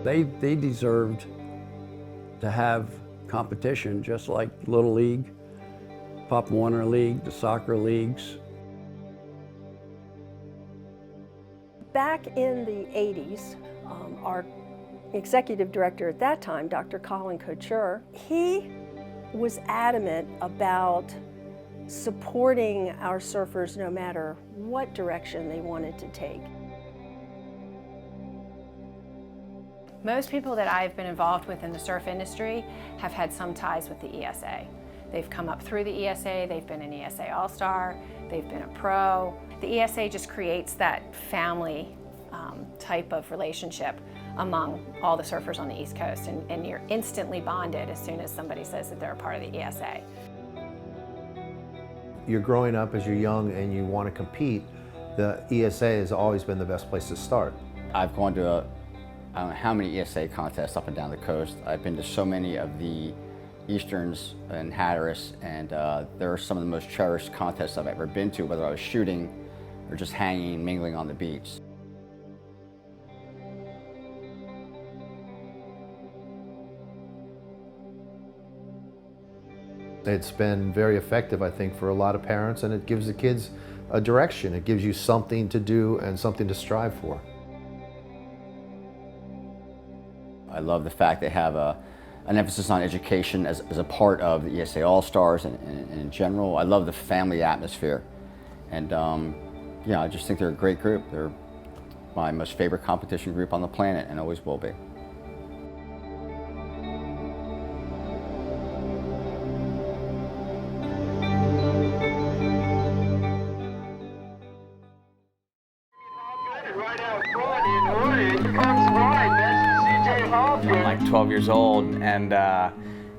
They deserved to have competition just like Little League, Pop Warner League, the soccer leagues. Back in the 80s, our executive director at that time, Dr. Colin Couture, he was adamant about supporting our surfers no matter what direction they wanted to take. Most people that I've been involved with in the surf industry have had some ties with the ESA. They've come up through the ESA, they've been an ESA All-Star, they've been a pro. The ESA just creates that family type of relationship among all the surfers on the East Coast, and you're instantly bonded as soon as somebody says that they're a part of the ESA. You're growing up as you're young and you want to compete, the ESA has always been the best place to start. I've gone to I don't know how many ESA contests up and down the coast. I've been to so many of the Easterns and Hatteras, and they're some of the most cherished contests I've ever been to, whether I was shooting or just hanging, mingling on the beach. It's been very effective, I think, for a lot of parents, and it gives the kids a direction. It gives you something to do and something to strive for. I love the fact they have an emphasis on education as a part of the ESA All-Stars and in general. I love the family atmosphere. And yeah, I just think they're a great group. They're my most favorite competition group on the planet and always will be. I'm like 12 years old, and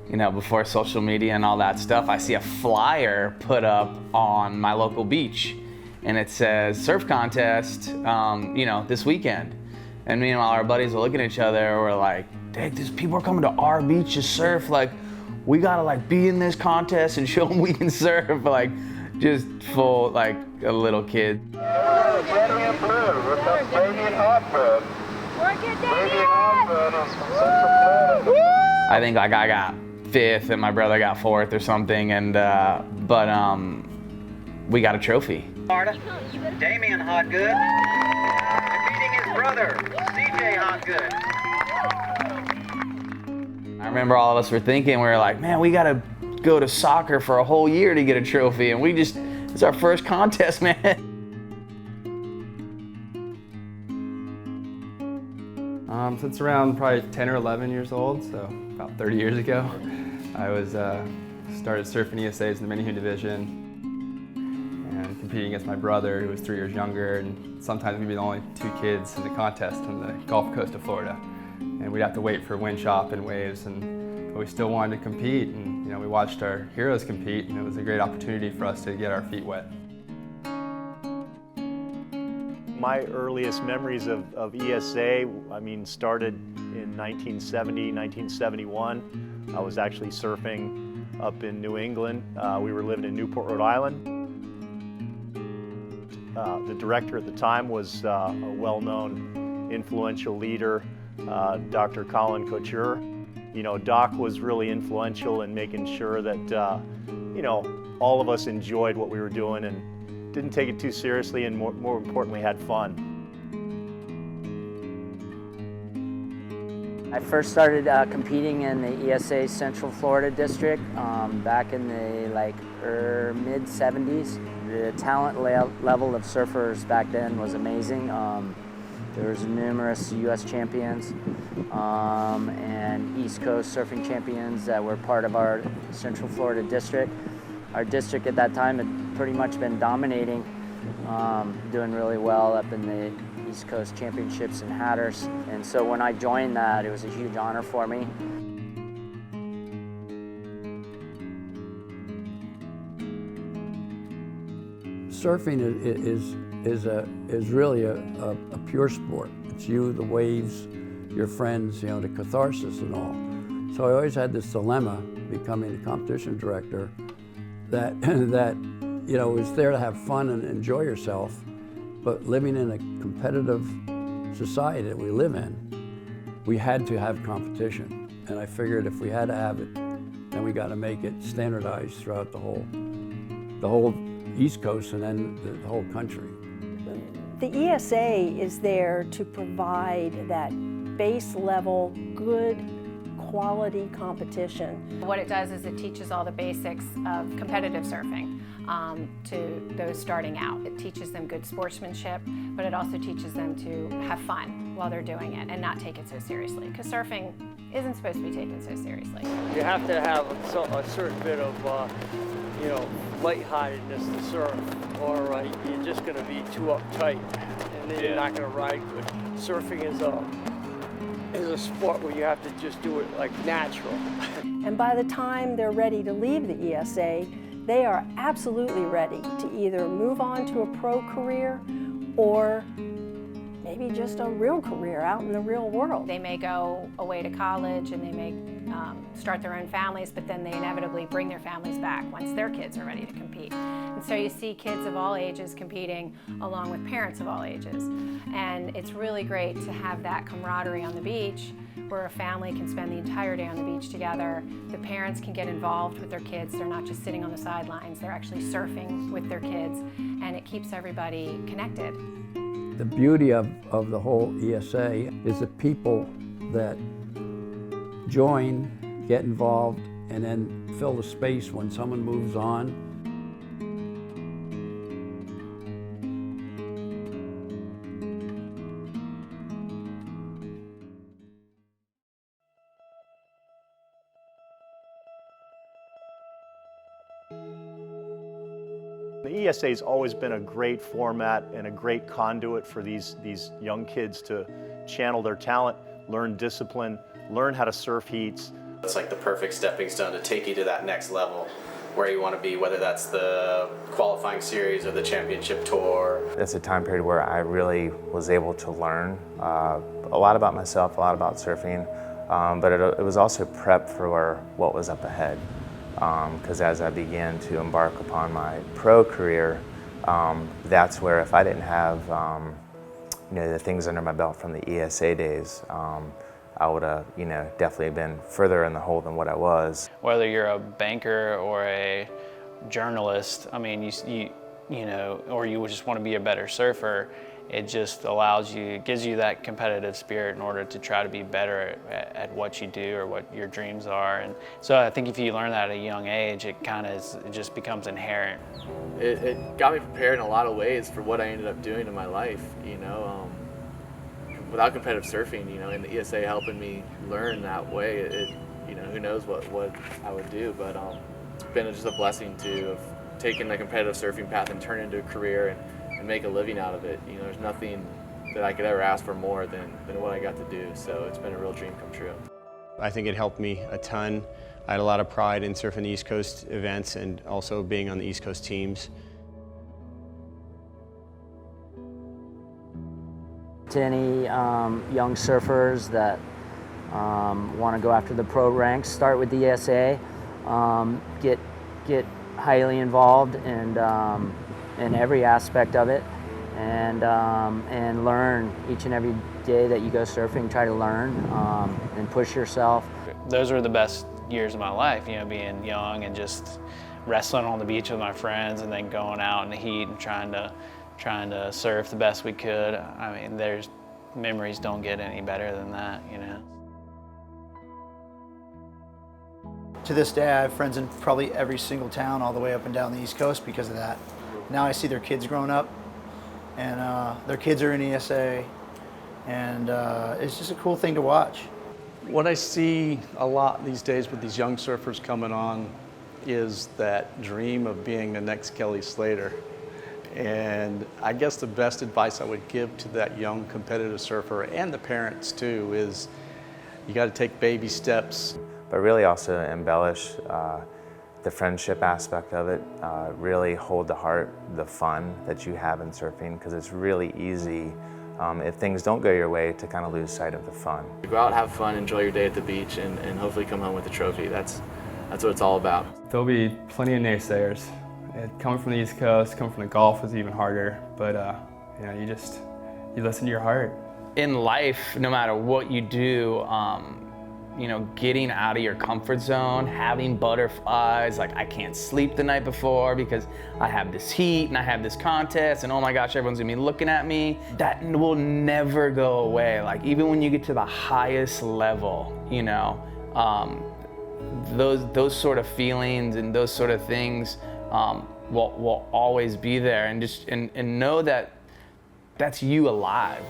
you know, before social media and all that stuff, I see a flyer put up on my local beach, and it says surf contest, you know, this weekend. And meanwhile, our buddies are looking at each other. We're like, "Dang, these people are coming to our beach to surf. Like, we gotta like be in this contest and show them we can surf." Like, just full like a little kid. I think like I got 5th and my brother got 4th or something, and but we got a trophy. Florida, Damian Hobgood defeating his brother, CJ Hobgood. I remember all of us were thinking, we were like, man, we gotta go to soccer for a whole year to get a trophy, and it's our first contest, man. Since around probably 10 or 11 years old, so about 30 years ago, I was started surfing ESAs in the Maine division and competing against my brother, who was 3 years younger, and sometimes we'd be the only 2 kids in the contest in the Gulf Coast of Florida. And we'd have to wait for wind chop and waves, but we still wanted to compete, and you know, we watched our heroes compete, and it was a great opportunity for us to get our feet wet. My earliest memories of ESA, I mean, started in 1970, 1971. I was actually surfing up in New England. We were living in Newport, Rhode Island. The director at the time was a well-known, influential leader, Dr. Colin Couture. You know, Doc was really influential in making sure that, you know, all of us enjoyed what we were doing and didn't take it too seriously, and more importantly, had fun. I first started competing in the ESA Central Florida District back in the mid-70s. The talent level of surfers back then was amazing. There was numerous U.S. champions and East Coast surfing champions that were part of our Central Florida District. Our district at that time had pretty much been dominating, doing really well up in the East Coast Championships and Hatters. And so when I joined that, it was a huge honor for me. Surfing is really a pure sport. It's you, the waves, your friends, you know, the catharsis and all. So I always had this dilemma, becoming a competition director, that you know, was there to have fun and enjoy yourself, but living in a competitive society that we live in, we had to have competition. And I figured if we had to have it, then we got to make it standardized throughout the whole East Coast and then the whole country. The ESA is there to provide that base level, good quality competition. What it does is it teaches all the basics of competitive surfing to those starting out. It teaches them good sportsmanship, but it also teaches them to have fun while they're doing it and not take it so seriously, because surfing isn't supposed to be taken so seriously. You have to have a certain bit of, lightheartedness to surf, or you're just going to be too uptight, and then you're not going to ride good. Surfing is a sport where you have to just do it like natural. And by the time they're ready to leave the ESA, they are absolutely ready to either move on to a pro career or maybe just a real career out in the real world. They may go away to college and they may start their own families, but then they inevitably bring their families back once their kids are ready to compete. And so you see kids of all ages competing along with parents of all ages. And it's really great to have that camaraderie on the beach where a family can spend the entire day on the beach together. The parents can get involved with their kids. They're not just sitting on the sidelines. They're actually surfing with their kids, and it keeps everybody connected. The beauty of the whole ESA is the people that join, get involved, and then fill the space when someone moves on. The ESA has always been a great format and a great conduit for these young kids to channel their talent, learn discipline, learn how to surf heats. It's like the perfect stepping stone to take you to that next level where you want to be, whether that's the qualifying series or the championship tour. It's a time period where I really was able to learn a lot about myself, a lot about surfing, but it was also prep for what was up ahead. Because as I began to embark upon my pro career, that's where if I didn't have the things under my belt from the ESA days, I would have definitely been further in the hole than what I was. Whether you're a banker or a journalist, I mean, or you just want to be a better surfer, it just gives you that competitive spirit in order to try to be better at what you do or what your dreams are. And so I think if you learn that at a young age, it just becomes inherent. It got me prepared in a lot of ways for what I ended up doing in my life, without competitive surfing, and the ESA helping me learn that way, who knows what I would do, but it's been just a blessing to have taken the competitive surfing path and turn it into a career and make a living out of it. There's nothing that I could ever ask for more than what I got to do, so it's been a real dream come true. I think it helped me a ton. I had a lot of pride in surfing the East Coast events and also being on the East Coast teams. To any young surfers that want to go after the pro ranks, start with the ESA, get highly involved in every aspect of it, and learn each and every day that you go surfing. Try to learn and push yourself. Those were the best years of my life, being young and just wrestling on the beach with my friends, and then going out in the heat and trying to surf the best we could. I mean, memories don't get any better than that, To this day, I have friends in probably every single town all the way up and down the East Coast because of that. Now I see their kids growing up, and their kids are in ESA, and it's just a cool thing to watch. What I see a lot these days with these young surfers coming on is that dream of being the next Kelly Slater. And I guess the best advice I would give to that young competitive surfer, and the parents too, is you got to take baby steps. But really also embellish the friendship aspect of it, really hold to heart the fun that you have in surfing, because it's really easy, if things don't go your way, to kind of lose sight of the fun. Go out, have fun, enjoy your day at the beach, and hopefully come home with a trophy. That's what it's all about. There'll be plenty of naysayers. Coming from the East Coast, coming from the Gulf was even harder, but you listen to your heart. in life, no matter what you do, you know, getting out of your comfort zone, having butterflies, like I can't sleep the night before because I have this heat and I have this contest and oh my gosh, everyone's gonna be looking at me. That will never go away. Like even when you get to the highest level, you know, those sort of feelings and those sort of things will always be there, and just and know that that's you alive.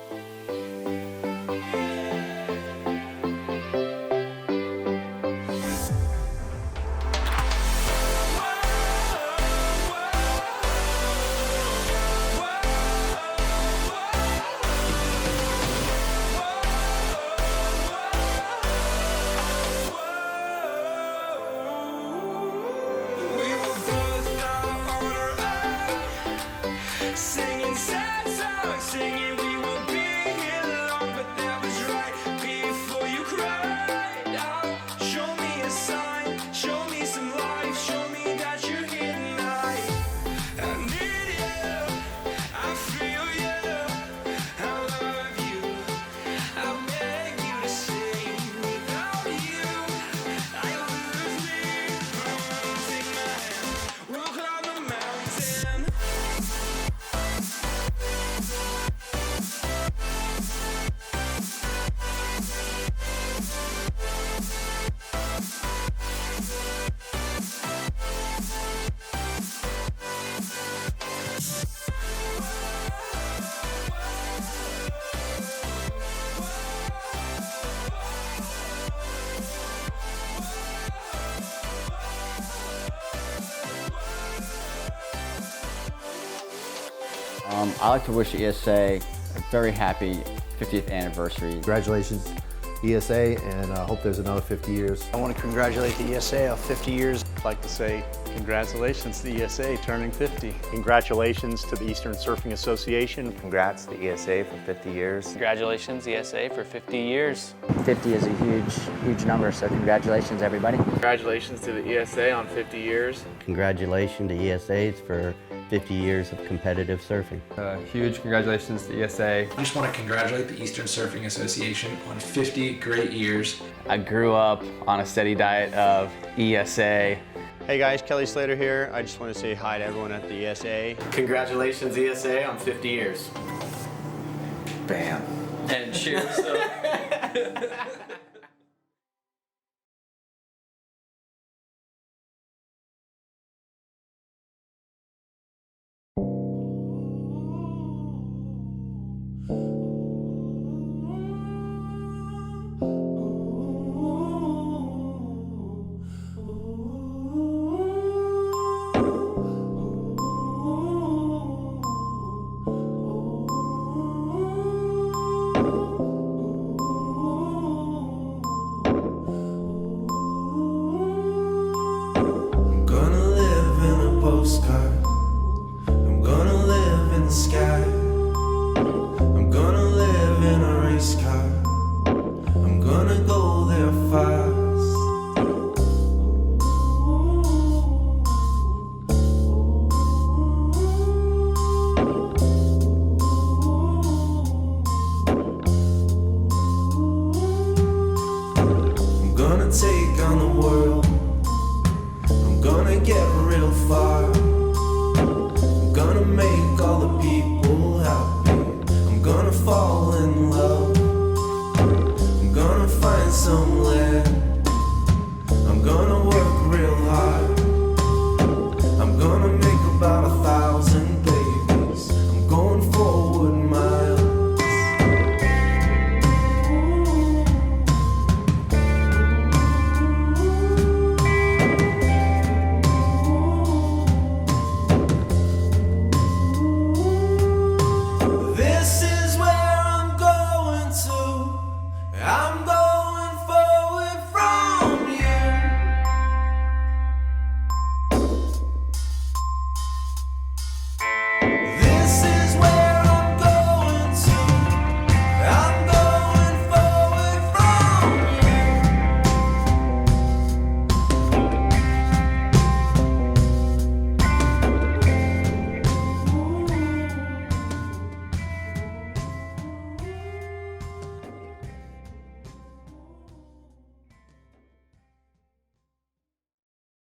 Singing sad songs, singing we will be here long, but that was right before you cried out. Show me a sign, show me some life, show me that you're here tonight. I need you, I feel you, I love you, I beg you to stay. Without you, I lose me. Take my hand, we'll climb the mountain. I like to wish ESA a very happy 50th anniversary. Congratulations, ESA, and I hope there's another 50 years. I want to congratulate the ESA on 50 years. I'd like to say congratulations to ESA turning 50. Congratulations to the Eastern Surfing Association. Congrats to ESA for 50 years. Congratulations, ESA, for 50 years. 50 is a huge number, so congratulations, everybody. Congratulations to the ESA on 50 years. Congratulations to ESAs for 50 years of competitive surfing. Huge congratulations to ESA. I just want to congratulate the Eastern Surfing Association on 50 great years. I grew up on a steady diet of ESA. Hey guys, Kelly Slater here. I just want to say hi to everyone at the ESA. Congratulations, ESA, on 50 years. Bam. And cheers. I'm gonna live in the sky. I'm gonna live in a race car. I'm gonna go there fast. I'm gonna take on the world. I'm gonna get real far. I'm gonna make all the people happy. I'm gonna fall in love. I'm gonna find some land. I'm gonna